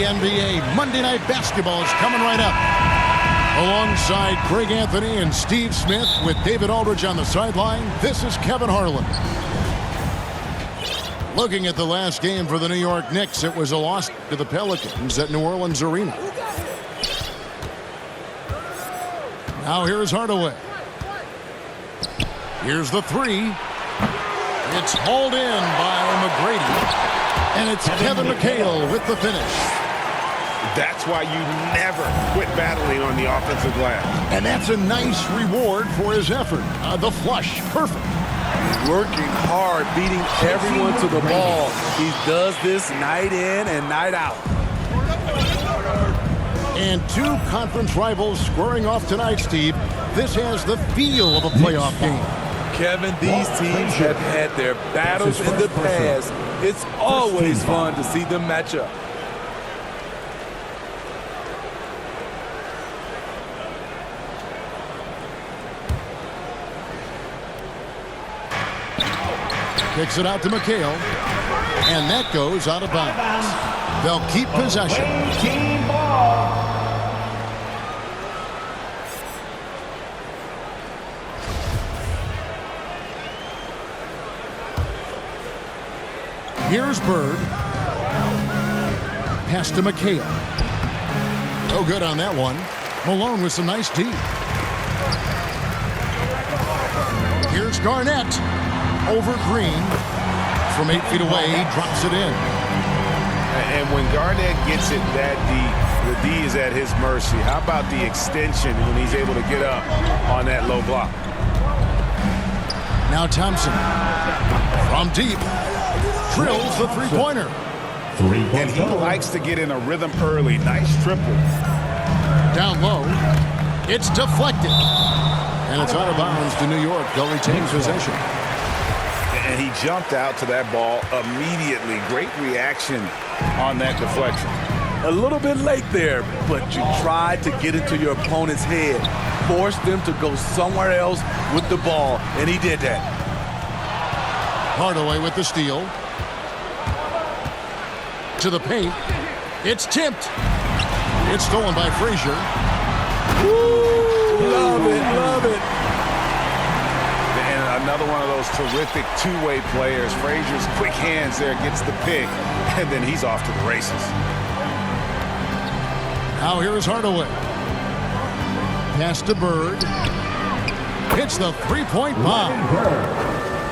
The NBA Monday Night Basketball is coming right up. Alongside Craig Anthony and Steve Smith with David Aldridge on the sideline, this is Kevin Harlan. Looking at the last game for the New York Knicks, it was a loss to the Pelicans at New Orleans Arena. Now here's Hardaway. Here's the three. It's hauled in by McGrady. And it's Kevin McHale with the finish. That's why you never quit battling on the offensive glass. And that's a nice reward for his effort. The flush, perfect. Working hard, beating everyone to the ball. He does this night in and night out. And two conference rivals squaring off tonight, Steve. This has the feel of a playoff game. Kevin, these teams have had their battles in the past. It's always fun to see them match up. Kicks it out to McHale. And that goes out of bounds. They'll keep possession. Here's Bird. Pass to McHale. No good on that one. Malone with some nice D. Here's Garnett. Over Green. From 8 feet away, he drops it in. And when Garnett gets it that deep, the D is at his mercy. How about the extension when he's able to get up on that low block? Now Thompson. From deep. Drills the three-pointer. And he likes to get in a rhythm early. Nice triple. Down low. It's deflected. And it's out of bounds to New York. They'll retain possession. And he jumped out to that ball immediately. Great reaction on that deflection. A little bit late there, but you tried to get into your opponent's head. Force them to go somewhere else with the ball, and he did that. Hardaway with the steal. To the paint. It's tipped. It's stolen by Frazier. Woo! Love it, love it. And another one of those terrific two-way players. Frazier's quick hands there, gets the pick, and then he's off to the races. Now here's Hardaway. Pass to Bird. Hits the three-point bomb.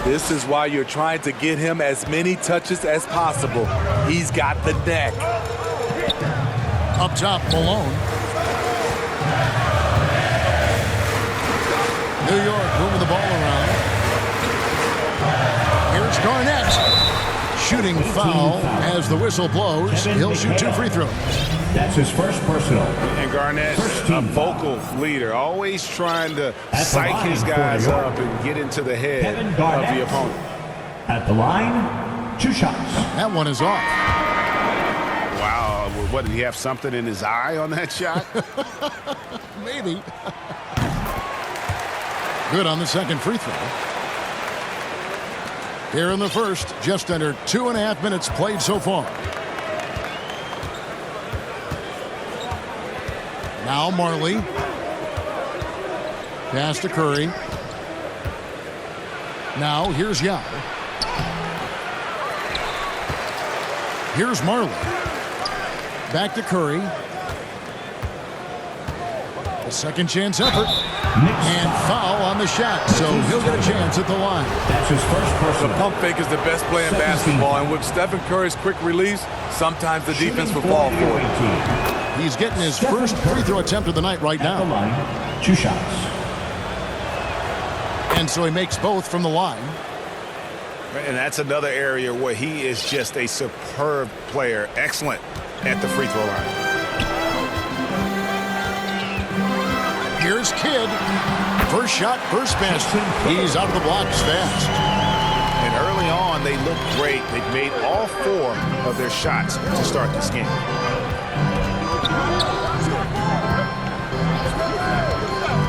This is why you're trying to get him as many touches as possible. He's got the neck. Up top, Malone. New York moving the ball around. Here's Garnett. Shooting foul as the whistle blows. He'll shoot 2 free throws. That's his first personal. And Garnett, a vocal leader, always trying to psych his guys up and get into the head of the opponent. At the line, 2 shots. That one is off. Wow, what, did he have something in his eye on that shot? Maybe. Good on the second free throw. Here in the first, just under 2.5 minutes played so far. Now Marley. Pass to Curry. Now here's Yao. Here's Marley. Back to Curry. A second chance effort. And foul on the shot, so he'll get a chance at the line. That's his first personal. The pump fake is the best play in basketball, and with Stephen Curry's quick release, sometimes the defense will fall for it. He's getting his first free throw attempt of the night right now. At the line, 2 shots. And so he makes both from the line. And that's another area where he is just a superb player. Excellent at the free throw line. Here's Kidd. First shot, first basket. He's out of the blocks fast. And early on, they looked great. They've made all 4 of their shots to start this game.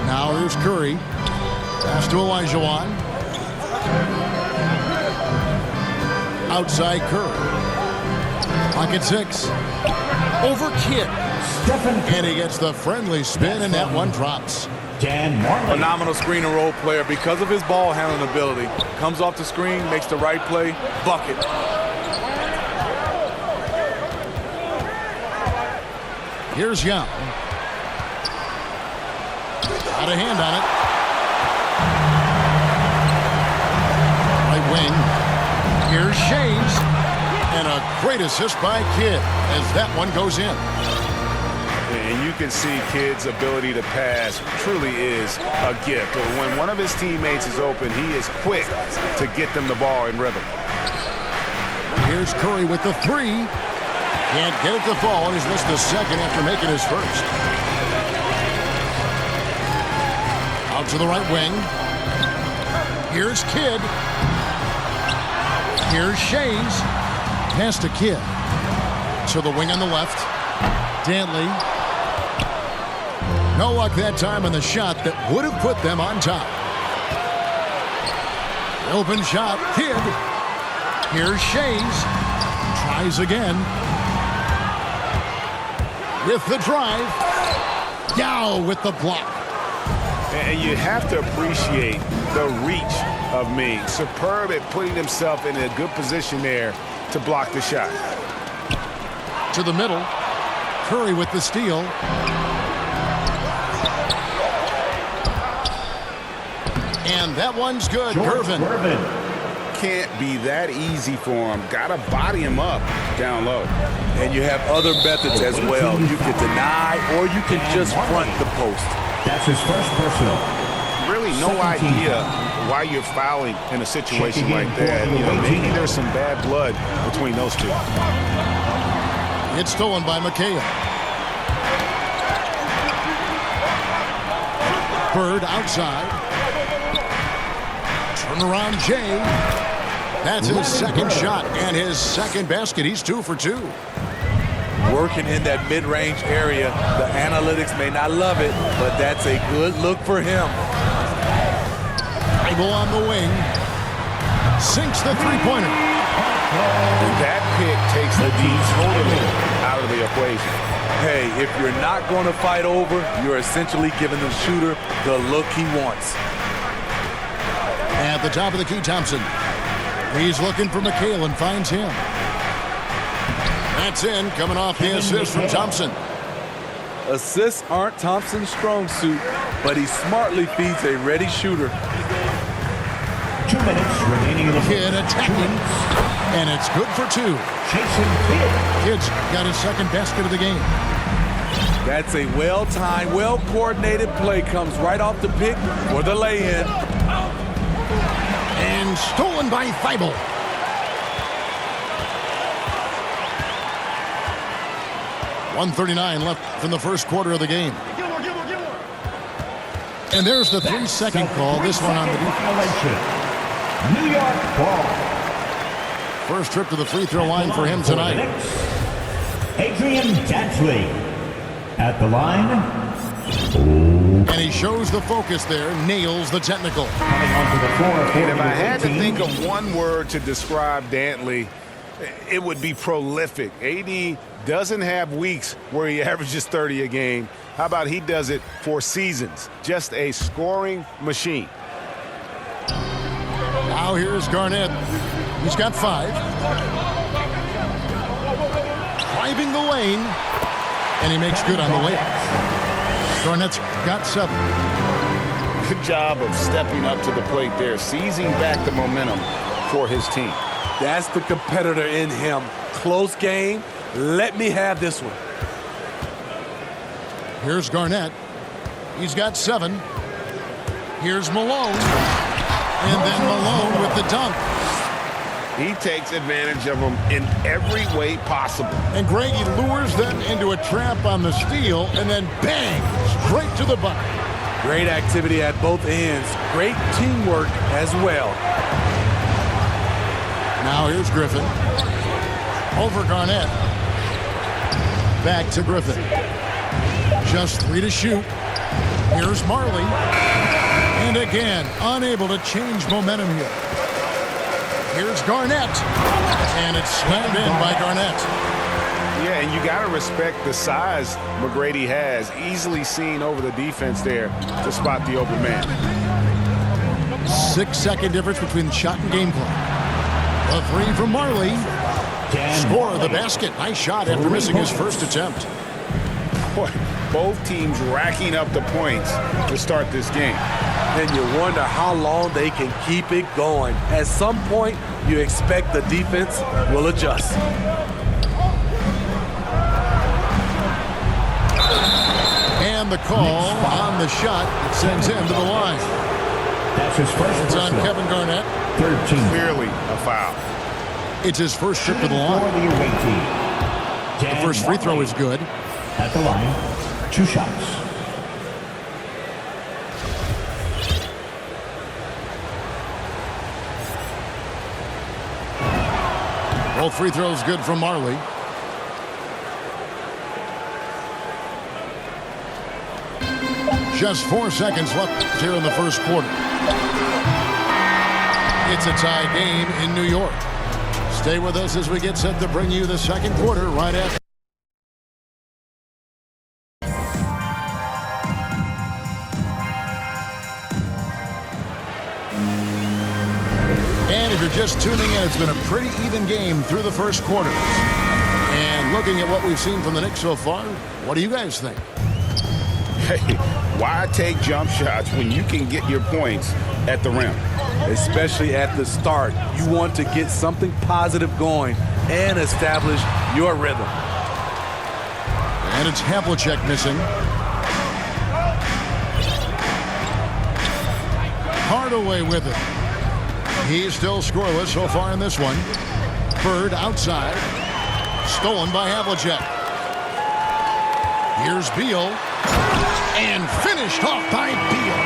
Now here's Curry. Pass to Olajuwon. Outside Curry. Clock at 6. over Kidd. Steph. And he gets the friendly spin, and that one drops. Dan Marley. Phenomenal screen and roll player because of his ball handling ability. Comes off the screen, makes the right play, bucket. Here's Young. Got a hand on it. Right wing. Here's Shays. And a great assist by Kidd as that one goes in. And you can see Kidd's ability to pass truly is a gift. When one of his teammates is open, he is quick to get them the ball in rhythm. Here's Curry with the three. Can't get it to fall, and he's missed the second after making his first. Out to the right wing. Here's Kidd. Here's Shays. Pass to Kidd. To the wing on the left. Dantley. No luck that time on the shot that would have put them on top. Open shot. Kidd. Here's Shays. Tries again. With the drive. Yao with the block. And you have to appreciate the reach of Ming. Superb at putting himself in a good position there to block the shot. To the middle. Curry with the steal. And that one's good. Gervin. Can't be that easy for him. Gotta body him up down low. And you have other methods as well. You can deny or you can just front the post. That's his first personal. Really no idea why you're fouling in a situation like that. You know, maybe there's some bad blood between those two. It's stolen by McHale. Bird outside. Turnaround Jay. That's his second shot and his second basket. He's 2 for 2. Working in that mid-range area. The analytics may not love it, but that's a good look for him. Bible on the wing. Sinks the three-pointer. And that pick takes the D totally out of the equation. Hey, if you're not going to fight over, you're essentially giving the shooter the look he wants. At the top of the key, Thompson. He's looking for McHale and finds him. That's in, coming off the assist from Thompson. Assists aren't Thompson's strong suit, but he smartly feeds a ready shooter. 2 minutes remaining in the Kidd attacking, and it's good for 2. Jason Kidd. Kidd's got his second basket of the game. That's a well-timed, well-coordinated play. Comes right off the pick for the lay-in. And stolen by Thibault. .139 left in the first quarter of the game. And there's the 3-second call. This one on the defense. New York ball. First trip to the free throw line for him tonight. Adrian Dantley at the line. And he shows the focus there, nails the technical. Coming onto the floor. And if I had to think of one word to describe Dantley, it would be prolific. AD doesn't have weeks where he averages 30 a game. How about he does it for seasons? Just a scoring machine. Now here's Garnett. He's got 5. Driving the lane. And he makes good on the way. Garnett's got 7. Good job of stepping up to the plate there, seizing back the momentum for his team. That's the competitor in him. Close game. Let me have this one. Here's Garnett. He's got 7. Here's Malone. And then Malone with the dunk. He takes advantage of them in every way possible. And Greg, he lures them into a trap on the steal, and then bang, straight to the bucket. Great activity at both ends. Great teamwork as well. Now here's Griffin. Over Garnett. Back to Griffin. Just 3 to shoot. Here's Marley. And again, unable to change momentum here. Here's Garnett. And it's slammed in by Garnett. Yeah, and you got to respect the size McGrady has. Easily seen over the defense there to spot the open man. 6-second difference between the shot and game clock. The three from Marley. Score of the basket. Nice shot after missing his first attempt. Boy, both teams racking up the points to start this game. And you wonder how long they can keep it going. At some point, you expect the defense will adjust. And the call on the shot that sends him to the line. That's his first. It's on Kevin Garnett. 13. Clearly a foul. It's his first trip to the For line. the away team. The first free throw is good. At the line, 2 shots. Both free throws good from Marley. Just 4 seconds left here in the first quarter. It's a tie game in New York. Stay with us as we get set to bring you the second quarter right after. And if you're just tuning in, it's been a pretty even game through the first quarter. And looking at what we've seen from the Knicks so far, what do you guys think? Hey, why take jump shots when you can get your points at the rim? Especially at the start. You want to get something positive going and establish your rhythm. And it's Havlicek missing. Hardaway with it. He's still scoreless so far in this one. Bird outside. Stolen by Havlicek. Here's Beal. And finished off by Beal.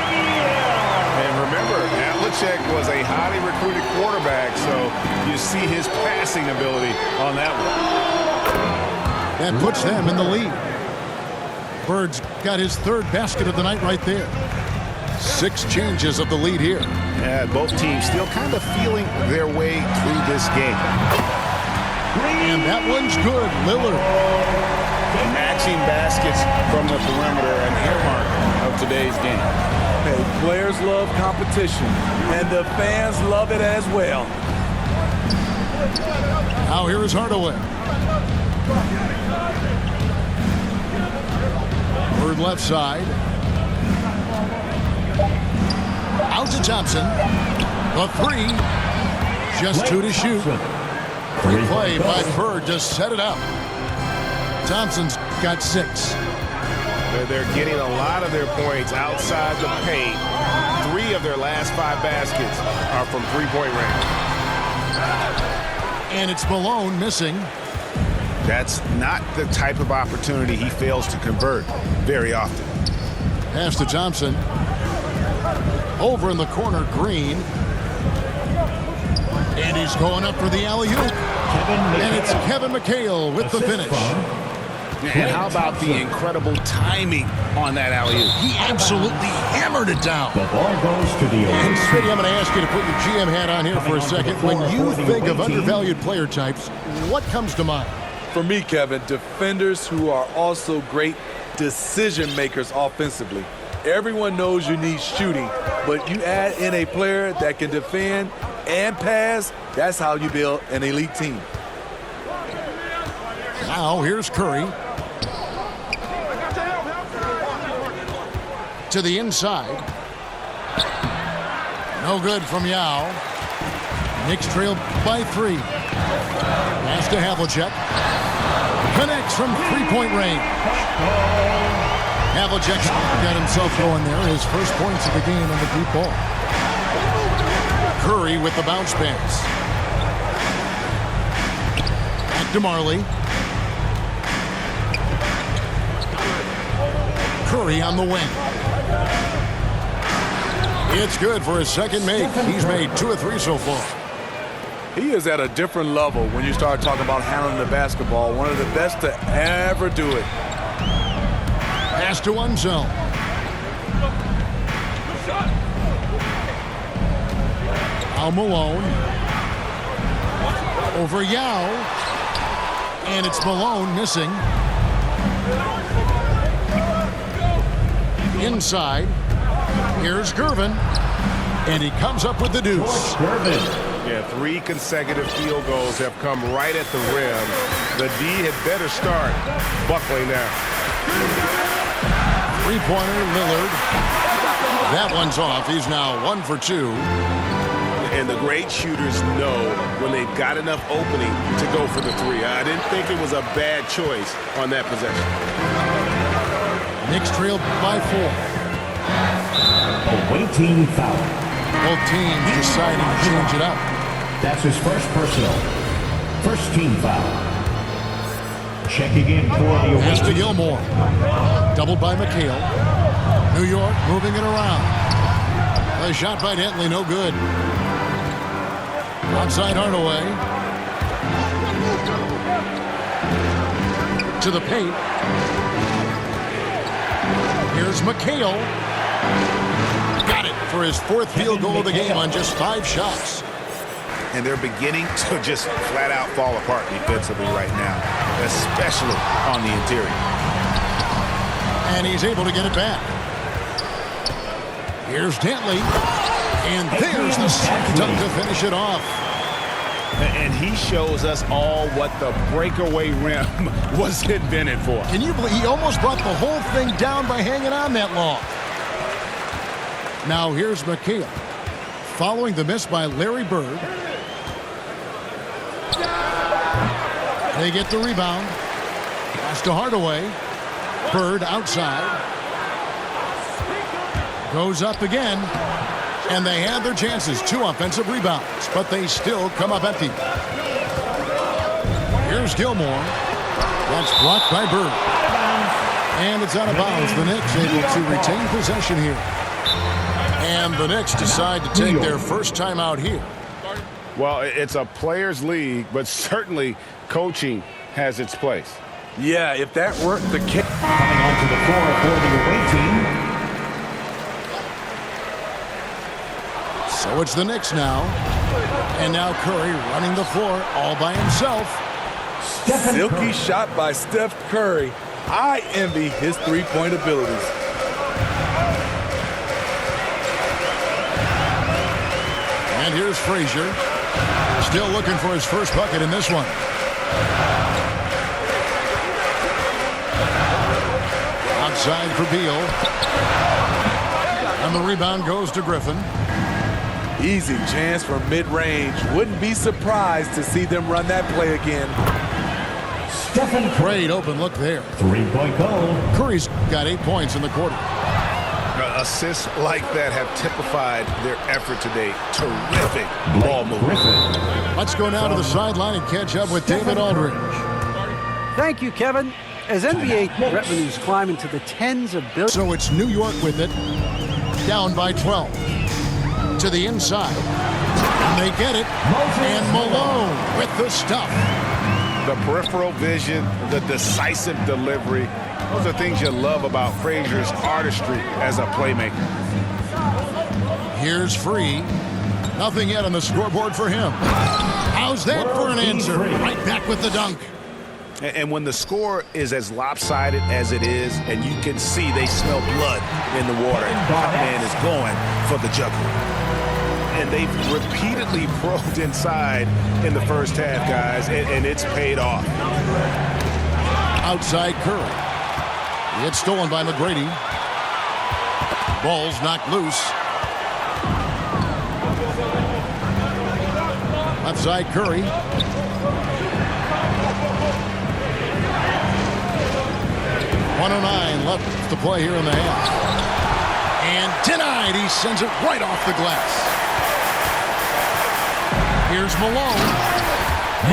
And remember, Havlicek was a highly recruited quarterback, so you see his passing ability on that one. That puts them in the lead. Bird's got his third basket of the night right there. 6 changes of the lead here. Yeah, both teams still kind of feeling their way through this game. And that one's good. Lillard. Matching baskets from the perimeter, an earmark of today's game. Hey, players love competition, and the fans love it as well. Now here is Hardaway. Bird left side. Out to Thompson. The three. Just 2 to shoot. Great play by Bird to set it up. Thompson's got 6. They're getting a lot of their points outside the paint. 3 of their last 5 baskets are from three-point range. And it's Malone missing. That's not the type of opportunity he fails to convert very often. Pass to Thompson. Over in the corner, Green. And he's going up for the alley-oop. And it's Kevin McHale with the finish. And how about the incredible timing on that alley-oop? He absolutely hammered it down. The ball goes to the And Smitty, I'm going to ask you to put your GM hat on here for a second. When you think of undervalued player types, what comes to mind? For me, Kevin, defenders who are also great decision makers offensively. Everyone knows you need shooting, but you add in a player that can defend and pass, that's how you build an elite team. Now here's Curry. To the inside. No good from Yao. Knicks trail by 3. Pass to Havlicek. Connects from 3-point range. Havlicek's got himself going there. His first points of the game on the deep ball. Curry with the bounce pass. Back to Marley. Curry on the wing. It's good for his second make. He's made 2 of 3 so far. He is at a different level when you start talking about handling the basketball. One of the best to ever do it. Pass to one zone. Al Malone. Over Yao. And it's Malone missing. Inside. Here's Gervin. And he comes up with the deuce. Yeah, 3 consecutive field goals have come right at the rim. The D had better start buckling now. Three-pointer, Lillard. That one's off. He's now 1 for 2. And the great shooters know when they've got enough opening to go for the 3. I didn't think it was a bad choice on that possession. Knicks trail by 4. Away team foul. Both teams deciding to change it up. That's his first personal. First team foul. Checking in for the away Pass to team. Gilmore. Doubled by McHale. New York moving it around. A shot by Dentley, no good. Outside Hardaway. To the paint. Here's McHale. Got it for his 4th field goal of the game on just 5 shots. And they're beginning to just flat out fall apart defensively right now, especially on the interior. And he's able to get it back. Here's Dentley. And there's the slam dunk to finish it off. And he shows us all what the breakaway rim was invented for. Can you believe he almost brought the whole thing down by hanging on that long? Now here's McHale. Following the miss by Larry Bird. They get the rebound. Pass to Hardaway. Bird outside. Goes up again. And they had their chances. 2 offensive rebounds. But they still come up empty. Here's Gilmore. That's blocked by Bird. And it's out of bounds. The Knicks able to retain possession here. And the Knicks decide to take their first time out here. Well, it's a players' league, but certainly coaching has its place. Yeah, if that weren't the case. Coming onto the floor for the away team. So it's the Knicks now. And now Curry running the floor all by himself. Silky shot by Steph Curry. I envy his three-point abilities. And here's Frazier. Still looking for his first bucket in this one. Outside for Beal. And the rebound goes to Griffin. Easy chance from mid-range. Wouldn't be surprised to see them run that play again. Stephen Curry. Great open look there. 3-point goal. Curry's got 8 points in the quarter. Assists like that have typified their effort today. Terrific ball movement. Griffin. Let's go now to the sideline and catch up with David Aldridge. Thank you, Kevin. As NBA revenues climb into the tens of billions. So it's New York with it. Down by 12. To the inside. And they get it. And Malone with the stuff. The peripheral vision, the decisive delivery. Those are things you love about Frazier's artistry as a playmaker. Here's Free. Nothing yet on the scoreboard for him. How's that for an answer? Right back with the dunk. And when the score is as lopsided as it is, and you can see they smell blood in the water, that man is going for the jugular. And they've repeatedly probed inside in the first half, guys, and it's paid off. Outside Curry. It's stolen by McGrady. Ball's knocked loose. Outside Curry. .109 left to play here in the half. And denied. He sends it right off the glass. Here's Malone.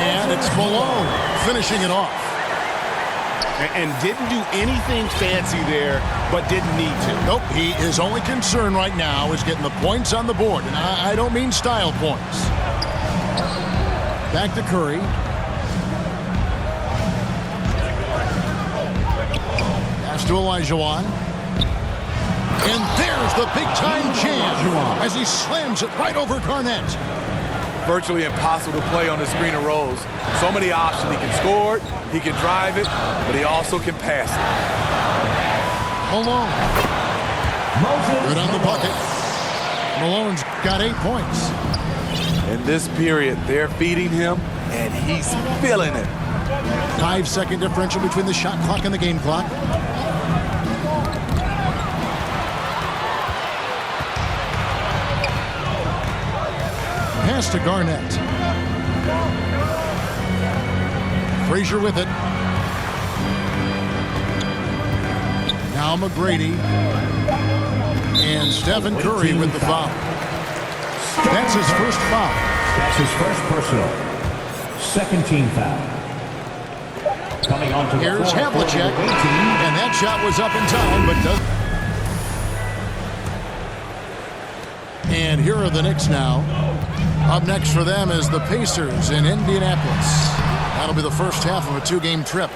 And it's Malone finishing it off. And didn't do anything fancy there, but didn't need to. Nope, his only concern right now is getting the points on the board. And I don't mean style points. Back to Curry. Pass to Olajuwon. And there's the big-time jam as he slams it right over Garnett. virtually impossible to play on the screen of rolls. So many options. He can score it, he can drive it, but he also can pass it. Malone. Good on the bucket. Malone's got 8 points. In this period, they're feeding him, and he's feeling it. 5-second differential between the shot clock and the game clock. Pass to Garnett. Frazier with it. Now McGrady. And Stephen Curry with the foul. That's his first foul. That's his first personal. Second team foul. Coming on to the Here's floor for the Havlicek. away team. And that shot was up in time, but doesn't. And here are the Knicks now. Up next for them is the Pacers in Indianapolis. That'll be the first half of a 2-game trip.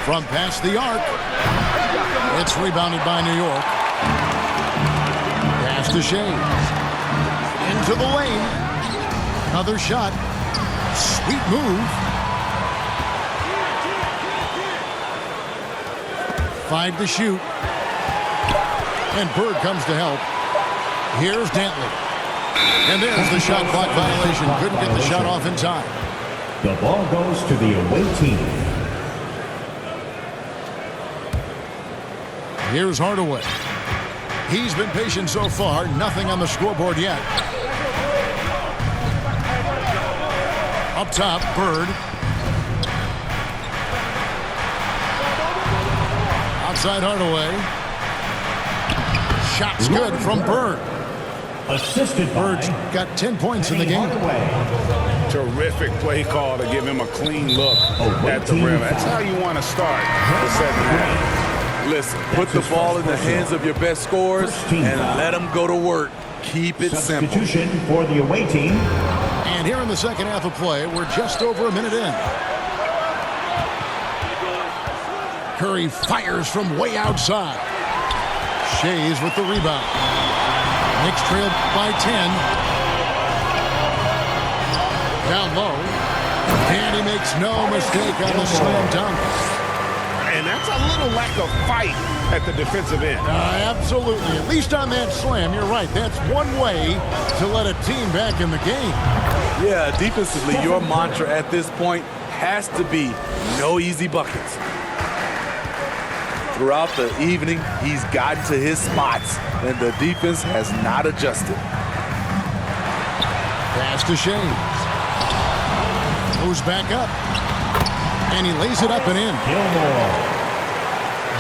Front past the arc. It's rebounded by New York. Pass to Shays. Into the lane. Another shot. Sweet move. 5 to shoot. And Bird comes to help. Here's Dantley. And there's the shot clock violation. Couldn't get the shot off in time. The ball goes to the away team. Here's Hardaway. He's been patient so far. Nothing on the scoreboard yet. Up top, Bird. Outside Hardaway. Shot's good from Bird. Assisted Bird's by got 10 points in the game. Terrific play call to give him a clean look at the rim. That's how you want to start the second half. Listen, put the ball in the hands of your best scorers and let them go to work. Keep it simple. Substitution for the away team. And here in the second half of play, we're just over a minute in. Curry fires from way outside. Shays with the rebound. Knicks trail by 10. Down low. And he makes no mistake on the slam dunk. And that's a little lack of fight at the defensive end. Absolutely. At least on that slam, you're right. That's one way to let a team back in the game. Yeah, defensively, your mantra at this point has to be no easy buckets. Throughout the evening, he's gotten to his spots, and the defense has not adjusted. Pass to Shays. Moves back up. And he lays it up and in.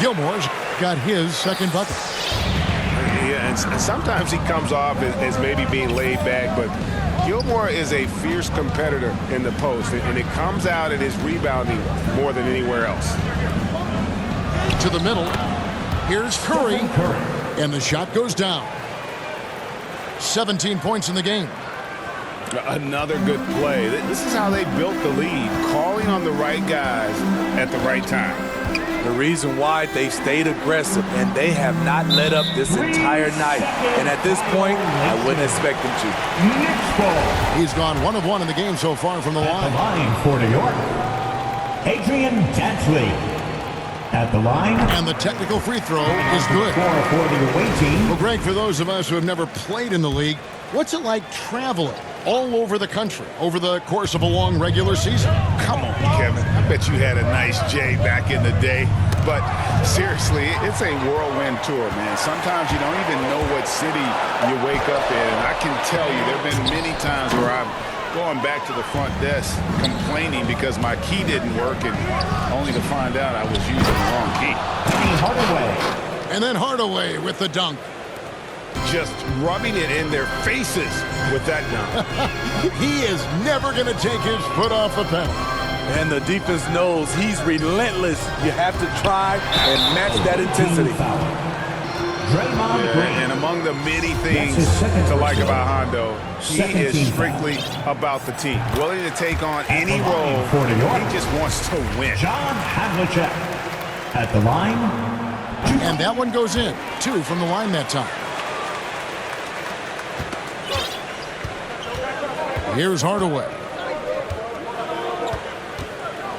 Gilmore's got his second bucket. Yeah, and sometimes he comes off as maybe being laid back, but Gilmore is a fierce competitor in the post, and it comes out in his rebounding more than anywhere else. To the middle. Here's Curry. And the shot goes down. 17 points in the game. Another good play. This is how they built the lead, calling on the right guys at the right time. The reason why they stayed aggressive, and they have not let up this entire night. And at this point, I wouldn't expect them to. He's gone 1 of 1 in the game so far from the line. Line for New York. Adrian Dantley. At the line. And the technical free throw is good. Score for the away team. Well, Greg, for those of us who have never played in the league, what's it like traveling all over the country over the course of a long regular season? Come on, Kevin. I bet you had a nice J back in the day. But seriously, it's a whirlwind tour, man. Sometimes you don't even know what city you wake up in. And I can tell you there have been many times where I'm going back to the front desk complaining because my key didn't work, and only to find out I was using the wrong key. Hardaway. And then Hardaway with the dunk. Just rubbing it in their faces with that dunk. He is never going to take his foot off the pedal. And the defense knows he's relentless. You have to try and match that intensity. And among the many things to like about Hondo, he is strictly about the team. Willing to take on any role. He just wants to win. John Havlicek. At the line. And that one goes in. 2 from the line that time. Here's Hardaway.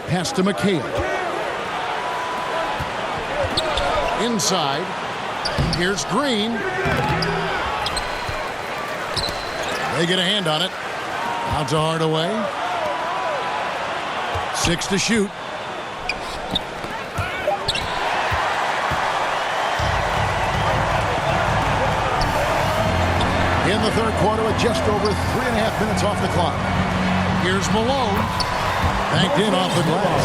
Pass to McHale. Inside. Here's Green. They get a hand on it. Out to Hardaway. 6 to shoot. In the third quarter with just over 3.5 minutes off the clock. Here's Malone. Banked in off the glass.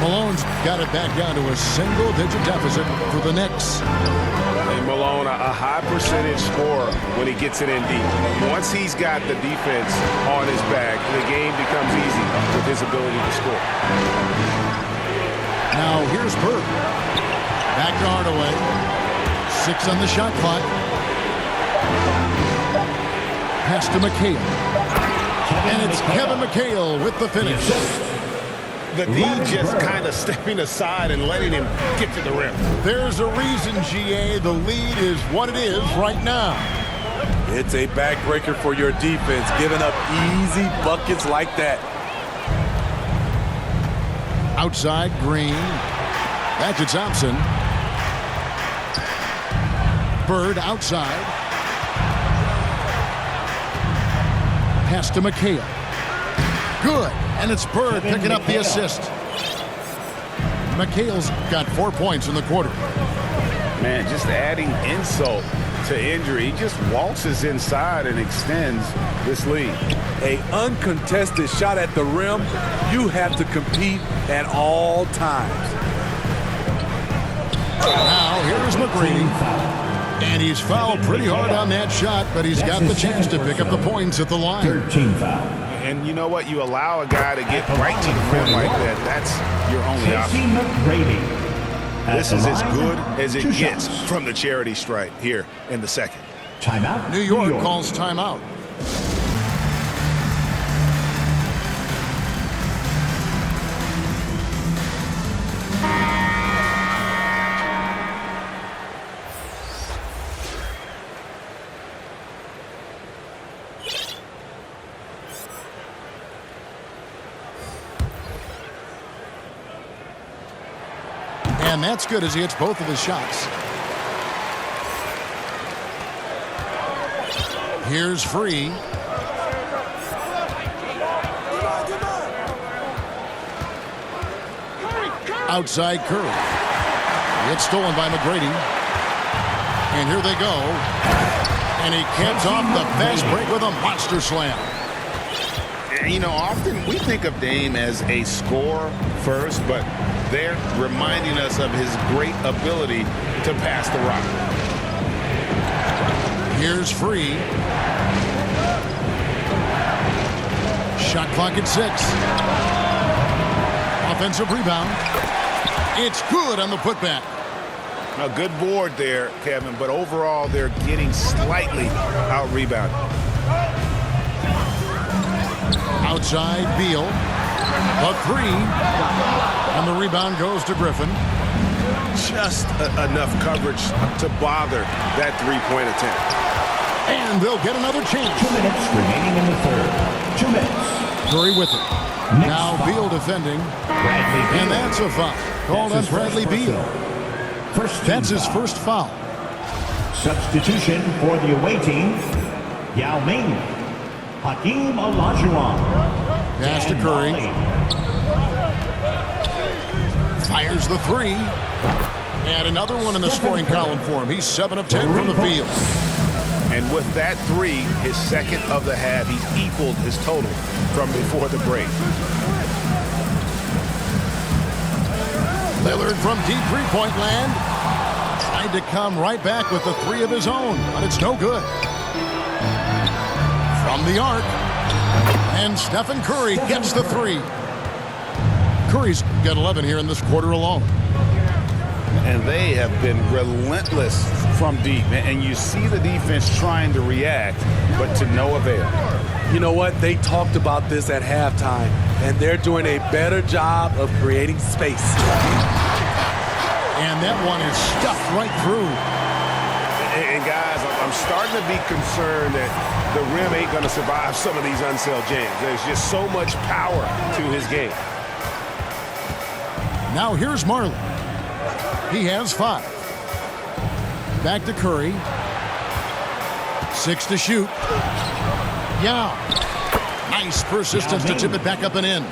Malone's got it back down to a single-digit deficit for the Knicks. And Malone, a high percentage scorer when he gets it in deep. Once he's got the defense on his back, the game becomes easy with his ability to score. Now here's Bird. Back to Hardaway. 6 on the shot clock. Pass to McHale. And it's Kevin McHale with the finish. The D just kind of stepping aside and letting him get to the rim. There's a reason, GA, the lead is what it is right now. It's a backbreaker for your defense, giving up easy buckets like that. Outside, Green. Back to Thompson. Bird outside. Pass to McHale. Good. And it's Bird picking up the assist. McHale's got 4 points in the quarter. Man, just adding insult to injury. He just waltzes inside and extends this lead. An uncontested shot at the rim, you have to compete at all times. Now here's McGrady. And he's fouled pretty hard on that shot, but he's got the chance to pick up the points at the line. 13 foul. And you know what? You allow a guy to get right to the rim like that. That's your only option. This is as good as it gets from the charity stripe here in the second. Timeout. New York calls timeout. And that's good as he hits both of his shots. Here's Free. Outside Curry. It's stolen by McGrady. And here they go. And he caps off the fast break with a monster slam. You know, often we think of Dame as a scorer first, but they're reminding us of his great ability to pass the rock. Here's Free. Shot clock at 6. Offensive rebound. It's good on the putback. A good board there, Kevin, but overall they're getting slightly out-rebounded. Outside, Beal. A 3. And the rebound goes to Griffin. Just enough coverage to bother that three-point attempt. And they'll get another chance. 2 minutes remaining in the third. 2 minutes. Curry with it. Now Beal defending. And that's a foul. Called on Bradley Beal. That's his first foul. Substitution for the away team. Yao Ming. Hakeem Olajuwon. Pass to Curry. Fires the 3. And another one in the scoring column for him. He's 7 of 10 from the field. And with that 3, his second of the half, he's equaled his total from before the break. Lillard from deep three-point land. Tried to come right back with the 3 of his own, but it's no good. From the arc. And Stephen Curry gets the 3. Curry's got 11 here in this quarter alone. And they have been relentless from deep. And you see the defense trying to react, but to no avail. You know what? They talked about this at halftime, and they're doing a better job of creating space. And that one is stuffed right through. And guys, I'm starting to be concerned that the rim ain't going to survive some of these unselled jams. There's just so much power to his game. Now here's Marley. He has 5. Back to Curry. 6 to shoot. Yeah. Nice persistence to tip it back up and in.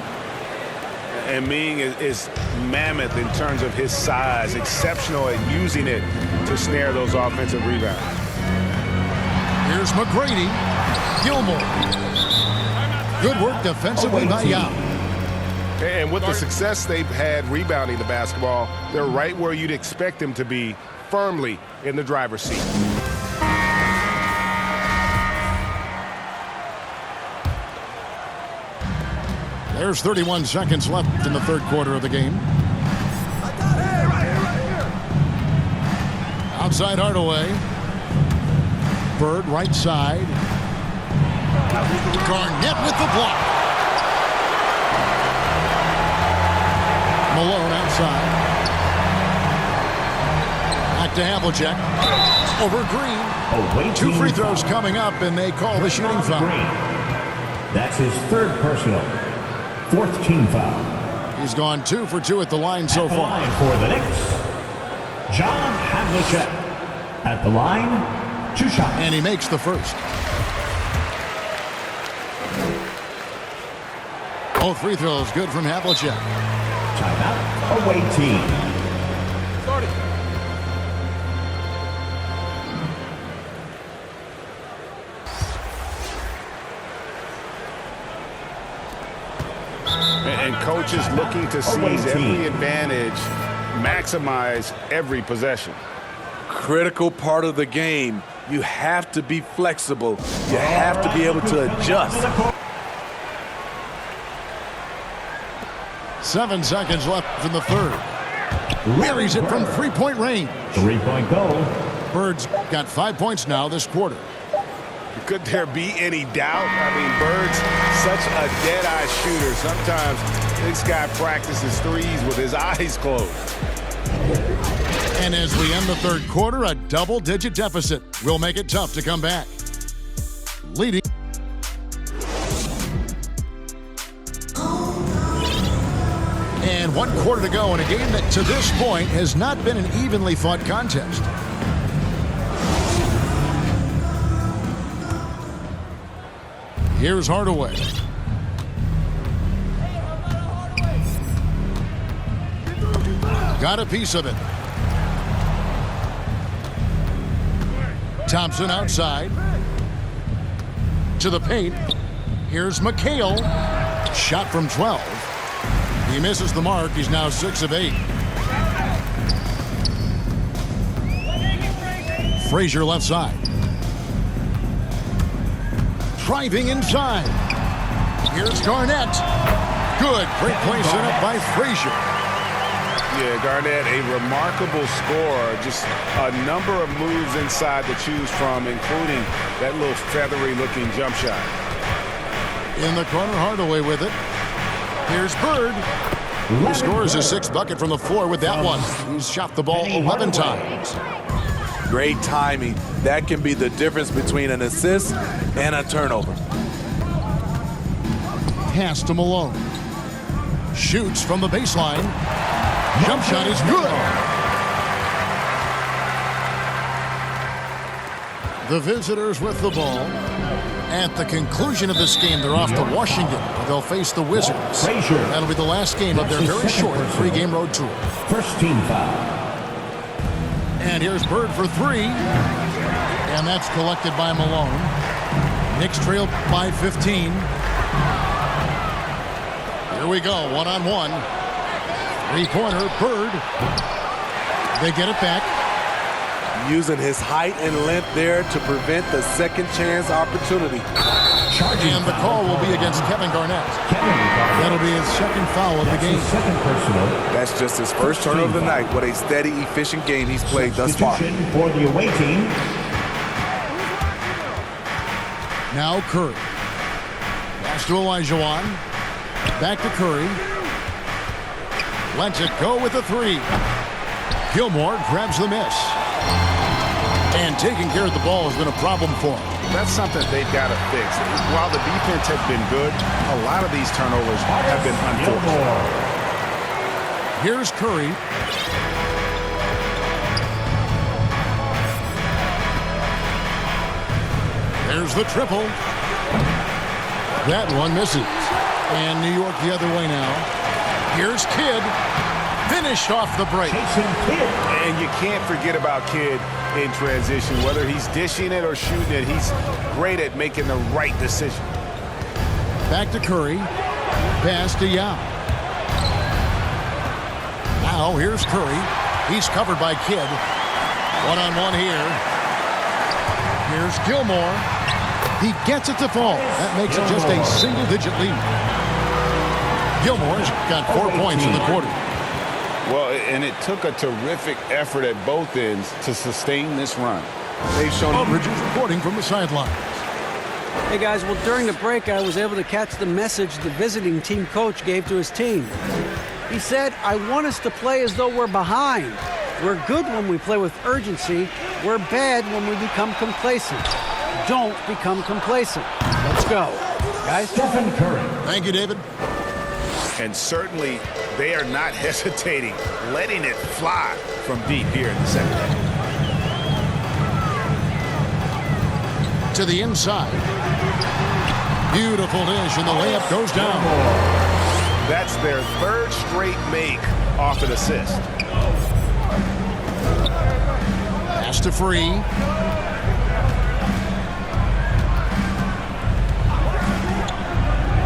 And Ming is mammoth in terms of his size, exceptional at using it to snare those offensive rebounds. Here's McGrady. Gilmore. Good work defensively by Yao. And with the success they've had rebounding the basketball, they're right where you'd expect them to be, firmly in the driver's seat. There's 31 seconds left in the third quarter of the game. Outside Hardaway. Bird right side. Garnett with the block. Malone outside. Back to Havlicek. Over Green. 2 free throws coming up, and they call the shooting foul. That's his 3rd personal. 4th team foul. He's gone 2 for 2 at the line so far. Line for the Knicks, John Havlicek. At the line, 2 shots. And he makes the first. Both free throws good from Havlicek. Timeout, away team. And coaches looking to seize every advantage, maximize every possession. Critical part of the game. You have to be flexible. You have to be able to adjust. 7 seconds left in the third. Buries it from 3-point range. 3-point goal. Bird's got 5 points now this quarter. Could there be any doubt? I mean, Bird's such a dead-eye shooter. Sometimes this guy practices threes with his eyes closed. And as we end the third quarter, a double-digit deficit will make it tough to come back. Leading. And 1 quarter to go in a game that to this point has not been an evenly fought contest. Here's Hardaway. Got a piece of it. Thompson outside. To the paint. Here's McHale. Shot from 12. He misses the mark. He's now 6 of 8. Frazier left side. Driving inside. Here's Garnett. Good. Great play set up by Frazier. Yeah, Garnett, a remarkable scorer. Just a number of moves inside to choose from, including that little feathery-looking jump shot. In the corner, Hardaway with it. Here's Bird. He scores his 6th bucket from the floor with that one. He's shot the ball 11 times. Great timing. That can be the difference between an assist and a turnover. Pass to Malone. Shoots from the baseline. Jump shot is good. The visitors with the ball. At the conclusion of this game, they're off to Washington, where they'll face the Wizards. That'll be the last game of their very short 3-game road tour. 1st team foul. And here's Bird for 3. And that's collected by Malone. Knicks trail by 15. Here we go, 1-on-1. 3-pointer, Bird. They get it back. Using his height and length there to prevent the second chance opportunity. And the call will be against Kevin Garnett. That'll be his 2nd foul of the game. That's just his first turnover of the night. What a steady, efficient game he's played thus far. For the away team. Now Curry. Pass to Olajuwon. Back to Curry. Lets it go with a 3. Gilmore grabs the miss. And taking care of the ball has been a problem for him. That's something they've got to fix. While the defense has been good, a lot of these turnovers have been unfortunate. Here's Curry. There's the triple. That one misses. And New York the other way now. Here's Kidd. Finished off the break. And you can't forget about Kidd in transition. Whether he's dishing it or shooting it, he's great at making the right decision. Back to Curry. Pass to Yao. Now here's Curry. He's covered by Kidd. One-on-one here. Here's Gilmore. He gets it to fall. That makes it just a single-digit lead. Gilmore's got 4 points in the quarter. Well, and it took a terrific effort at both ends to sustain this run. They've shown... Aldridge is reporting from the sidelines. Hey, guys, well, during the break, I was able to catch the message the visiting team coach gave to his team. He said, I want us to play as though we're behind. We're good when we play with urgency. We're bad when we become complacent. Don't become complacent. Let's go. Guys? Stephen Curry. Thank you, David. And certainly, they are not hesitating, letting it fly from deep here in the second half. To the inside. Beautiful dish, and the layup goes down. That's their third straight make off an assist. Pass to Free.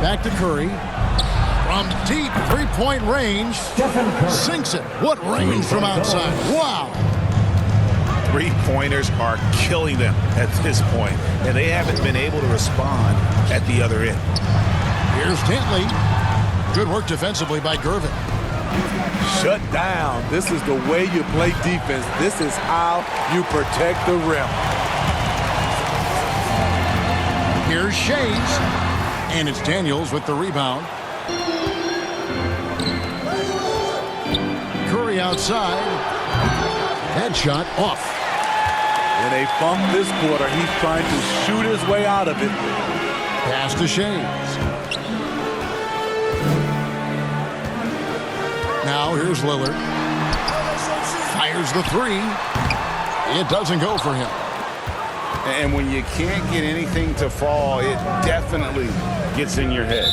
Back to Curry. From deep three-point range. Stephen Curry. Sinks it. What range from outside. Wow. Three-pointers are killing them at this point, and they haven't been able to respond at the other end. Here's Dantley. Good work defensively by Gervin. Shut down. This is the way you play defense. This is how you protect the rim. Here's Shays. And it's Daniels with the rebound. Curry outside. That shot off. In a funk this quarter, he's trying to shoot his way out of it. Pass to Shays. Now here's Lillard. Fires the three. It doesn't go for him. And when you can't get anything to fall, it definitely gets in your head.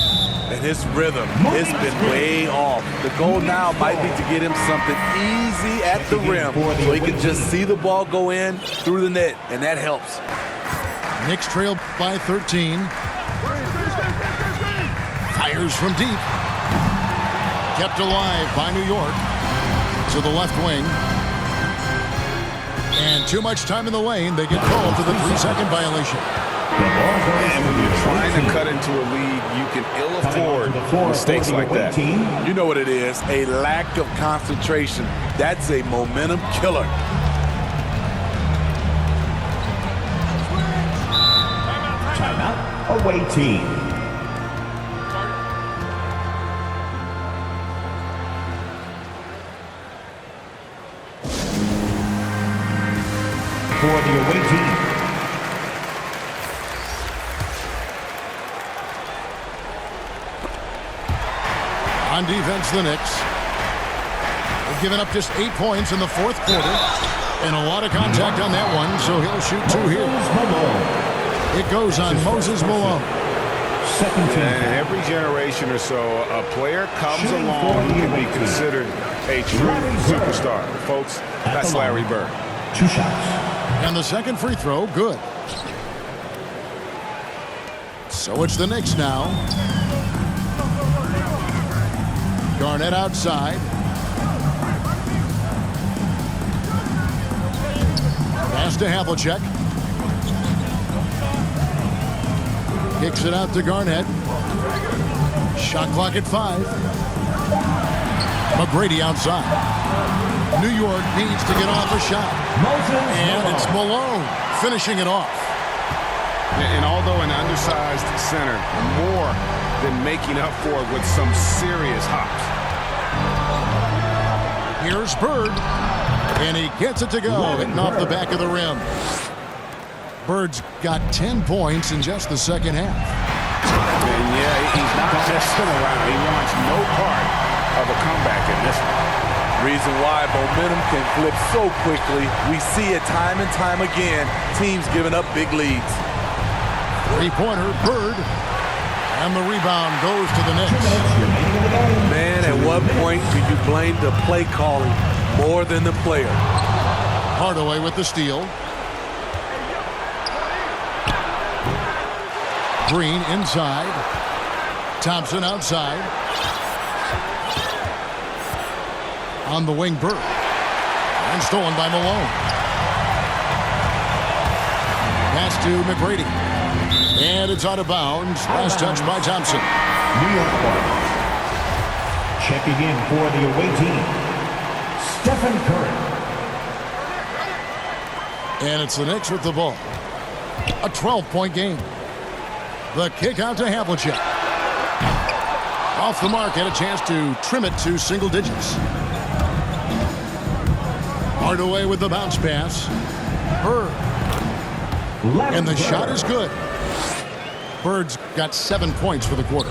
And his rhythm has been way off. The goal now might be to get him something easy at the rim so he can just see the ball go in through the net, and that helps. Knicks trail by 13. Fires from deep. Kept alive by New York to the left wing. And too much time in the lane. They get called for the 3-second violation. And when you're trying to cut into a lead, you can ill afford mistakes like that. You know what it is, a lack of concentration. That's a momentum killer. Timeout. Away team. For the away team. On defense, the Knicks. They've given up just 8 points in the fourth quarter. And a lot of contact on that one, so he'll shoot 2 here. It goes on Moses Malone. Second team. And every generation or so, a player comes along who can be considered a true superstar. Folks, that's Larry Bird. 2 shots. And the second free throw, good. So it's the Knicks now. Garnett outside. Pass to Havlicek. Kicks it out to Garnett. Shot clock at 5. McGrady outside. New York needs to get off a shot. And it's Malone finishing it off. And although an undersized center, more than making up for it with some serious hops. Here's Bird. And he gets it to go, hitting off the back of the rim. Bird's got 10 points in just the second half. And yeah, he's not just sitting around. He wants no part of a comeback in this one. Reason why momentum can flip so quickly. We see it time and time again. Teams giving up big leads. Three-pointer, Bird. And the rebound goes to the Knicks. Man, at what point do you blame the play calling more than the player? Hardaway with the steal. Green inside. Thompson outside. On the wing, Bird. And stolen by Malone. Pass to McGrady. And it's out of bounds. Last touch by Thompson. New York ball. Checking in for the away team, Stephen Curry. And it's the Knicks with the ball. A 12-point game. The kick out to Havlicek. Off the mark, had a chance to trim it to single digits. Hardaway with the bounce pass. Bird. And the shot is good. Bird's got 7 points for the quarter.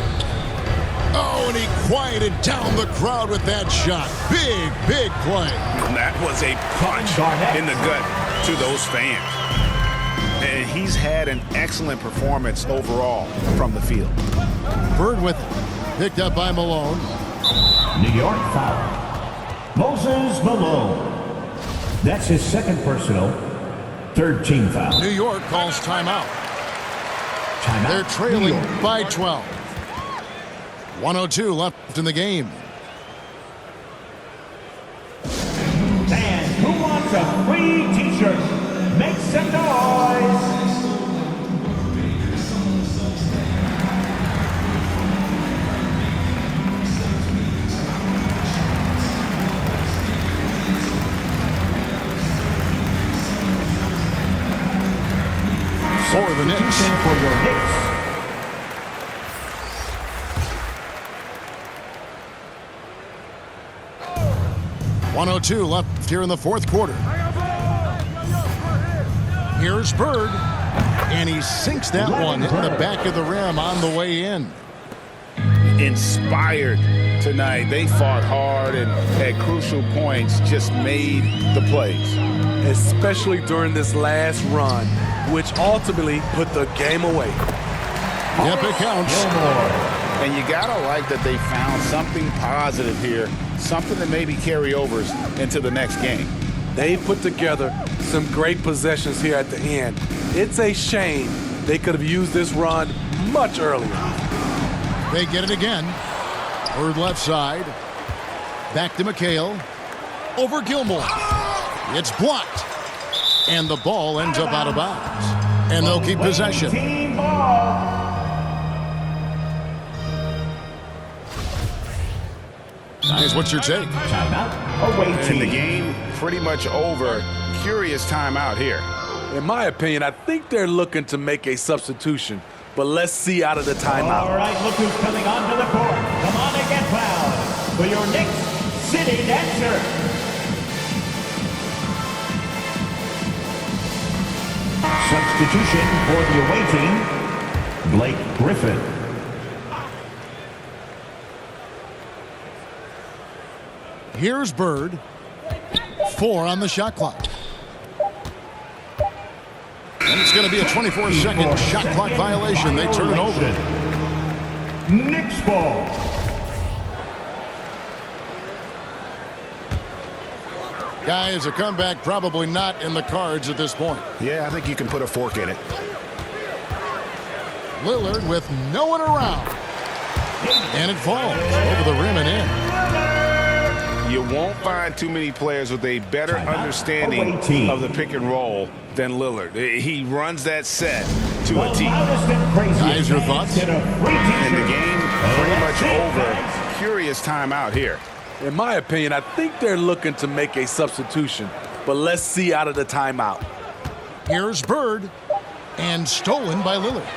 Oh, and he quieted down the crowd with that shot. Big, big play. That was a punch in the gut to those fans. And he's had an excellent performance overall from the field. Bird with it. Picked up by Malone. New York foul. Moses Malone. That's his second personal. Third team foul. New York calls timeout. Timeout. They're trailing by 12. 1:02 left in the game. And who wants a free t-shirt? Make some noise. For the Knicks. For your Knicks. .102 left here in the fourth quarter. Here's Bird. And he sinks that one, hitting the back of the rim on the way in. Inspired tonight. They fought hard and at crucial points just made the plays. Especially during this last run, which ultimately put the game away. Yep, it counts. And you gotta like that they found something positive here, something that maybe carry overs into the next game. They put together some great possessions here at the end. It's a shame they could have used this run much earlier. They get it again. Bird left side. Back to McHale. Over Gilmore. It's blocked. And the ball ends up out of bounds. And they'll keep possession. Team ball. Guys, what's your take? Timeout. Away And team. the game pretty much over. Curious timeout here. In my opinion, I think they're looking to make a substitution, but let's see out of the timeout. All right, look who's coming onto the court. Come on and get loud for your Knicks City Dancer. Substitution for the away team, Blake Griffin. Here's Bird. 4 on the shot clock. And it's going to be a 24-second shot clock violation. They turn it over. Knicks ball. Guys, a comeback probably not in the cards at this point. Yeah, I think you can put a fork in it. Lillard with no one around. And it falls over the rim and in. You won't find too many players with a better understanding of the pick and roll than Lillard. He runs that set to a T. Guys, your thoughts? And the game pretty much over. Curious timeout here. In my opinion, I think they're looking to make a substitution, but let's see out of the timeout. Here's Bird. And stolen by Lillard.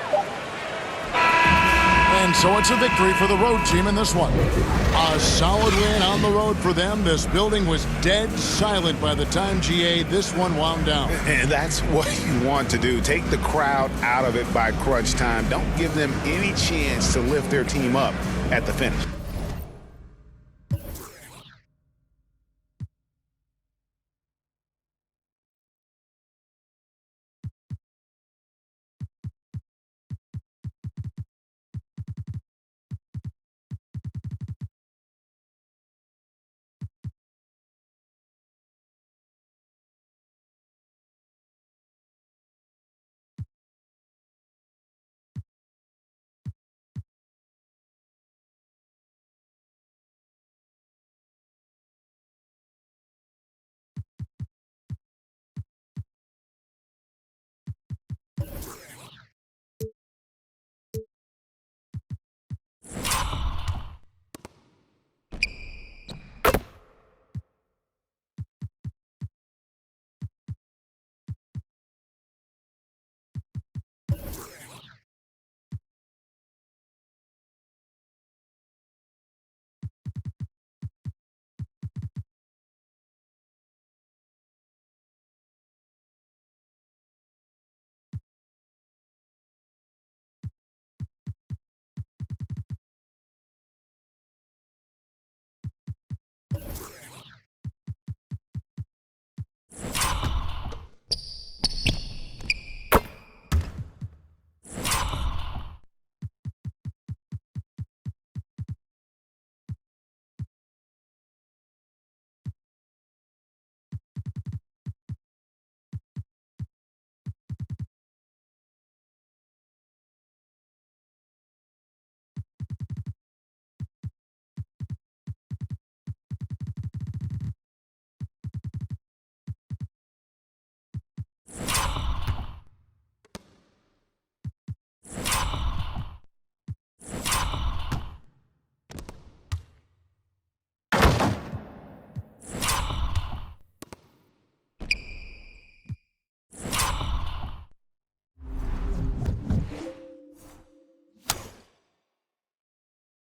And so it's a victory for the road team in this one. A solid win on the road for them. This building was dead silent by the time, GA, this one wound down. And that's what you want to do. Take the crowd out of it by crunch time. Don't give them any chance to lift their team up at the finish.